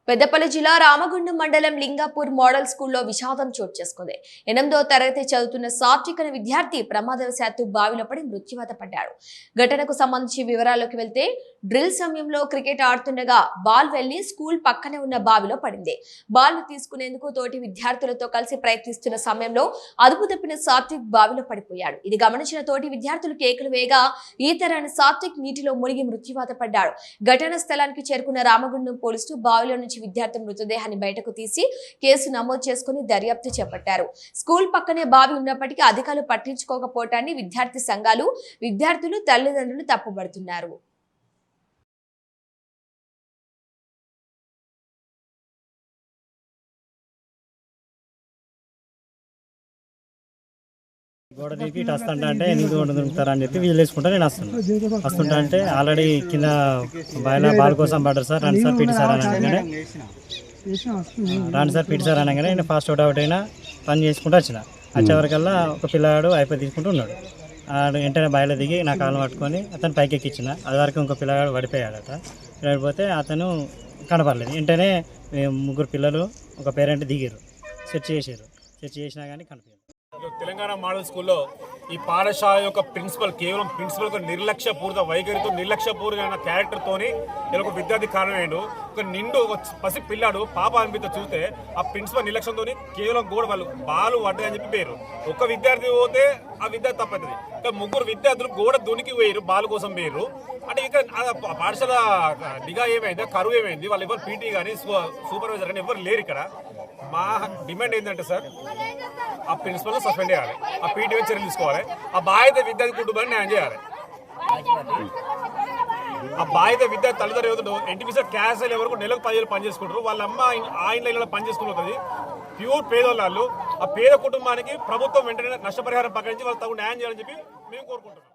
పెద్దపల్లి జిల్లా రామగుండం మండలం లింగాపూర్ మోడల్ స్కూల్లో విషాదం చోటు చేసుకుంది. 8వ తరగతి చదువుతున్న సాత్విక్ అనే విద్యార్థి ప్రమాదవశాత్తు బావిలో పడి మృత్యువాత పడ్డాడు. ఘటనకు సంబంధించి వివరాల్లోకి వెళ్తే డ్రిల్ సమయంలో క్రికెట్ ఆడుతుండగా బాల్ వెళ్లి స్కూల్ పక్కనే ఉన్న బావిలో పడింది. బాల్ ను తీసుకునేందుకు తోటి విద్యార్థులతో కలిసి ప్రయత్నిస్తున్న సమయంలో అదుపు తప్పిన సాత్విక్ బావిలో పడిపోయాడు. ఇది గమనించిన తోటి విద్యార్థులు కేకలు వేయగా ఈతరాని సాత్విక్ నీటిలో మునిగి మృత్యువాత పడ్డాడు. ఘటనా స్థలానికి చేరుకున్న రామగుండం పోలీసులు బావిలో నుంచి విద్యార్థి మృతదేహాన్ని బయటకు తీసి కేసు నమోదు చేసుకుని దర్యాప్తు చేపట్టారు. స్కూల్ పక్కనే బావి ఉన్నప్పటికీ అధికారులు పట్టించుకోకపోవటాన్ని విద్యార్థి సంఘాలు, విద్యార్థులు, తల్లిదండ్రులు తప్పుపడుతున్నారు. గోడ దిగి ఇటు వస్తుంటా అంటే ఎందుకు గోడ దొరుకుతారా అని చెప్పి వీళ్ళు వేసుకుంటా నేను వస్తుంటా అంటే ఆల్రెడీ కింద బాల్ కోసం పడ్డారు సార్, రండి సార్ పీటీ సార్ అనగానే నేను ఫాస్ట్ అవుట్ అయినా పని చేసుకుంటూ వచ్చేవరకల్లా ఒక పిల్లాడు అయిపోయి తీసుకుంటూ ఉన్నాడు. వెంటనే బాయిలో దిగి నా కాలు పట్టుకొని అతను పైకి ఎక్కించిన. అది వరకు ఇంకో పిల్లగాడు పడిపోయాడట. పడిపోతే అతను కనపడలేదు. వెంటనే ముగ్గురు పిల్లలు ఒక పేరెంట్ దిగారు, సెర్చ్ చేసినా కానీ కనిపించలేదు. తెలంగాణ మోడల్ స్కూల్లో ఈ పాఠశాల యొక్క కేవలం ప్రిన్సిపల్ నిర్లక్ష్యపూరిత వైఖరితో, నిర్లక్ష్యపూరిత క్యారెక్టర్తోని ఒక విద్యార్థి కారణమేండు. ఒక నిండు ఒక పసి పిల్లాడు పాప అనిపిస్తే చూస్తే ఆ ప్రిన్సిపల్ నిర్లక్ష్యంతో కేవలం గోడ బాలు పడ్డాయని చెప్పి పేరు. ఒక విద్యార్థి పోతే ఆ విద్యార్థి తప్పవుతుంది. ఇంకా ముగ్గురు విద్యార్థులు గోడ దునికి వేయరు, బాలు కోసం వేయరు. అంటే ఇక్కడ పాఠశాల నిఘా ఏమైంది, కరువు ఏమైంది, వాళ్ళు ఎవరు పీటీ కానీ సూపర్వైజర్ కానీ ఎవరు లేరు ఇక్కడ. మా డిమాండ్ ఏంటంటే సార్, ఆ ప్రిన్సిపల్ సస్పెండ్ చేయాలి, ఆ పీటీ చర్యలు తీసుకోవాలి, ఆ బాధ్యత విద్యార్థి కుటుంబాన్ని న్యాయం చేయాలి. ఆ బాధ్యత విద్యార్థి తల్లిదండ్రులు ఎన్టీపీసీ క్యాష్ ఎవరికి నెలకు 10,000 పని చేసుకుంటారు. వాళ్ళ అమ్మ ఆయన ఇలా పని చేసుకుంటుంది. ప్యూర్ పేదవాళ్ళు. ఆ పేద కుటుంబానికి ప్రభుత్వం వెంటనే నష్టపరిహారం ప్రకటించి వాళ్ళు తగు న్యాయం చేయాలని చెప్పి మేము కోరుకుంటున్నాం.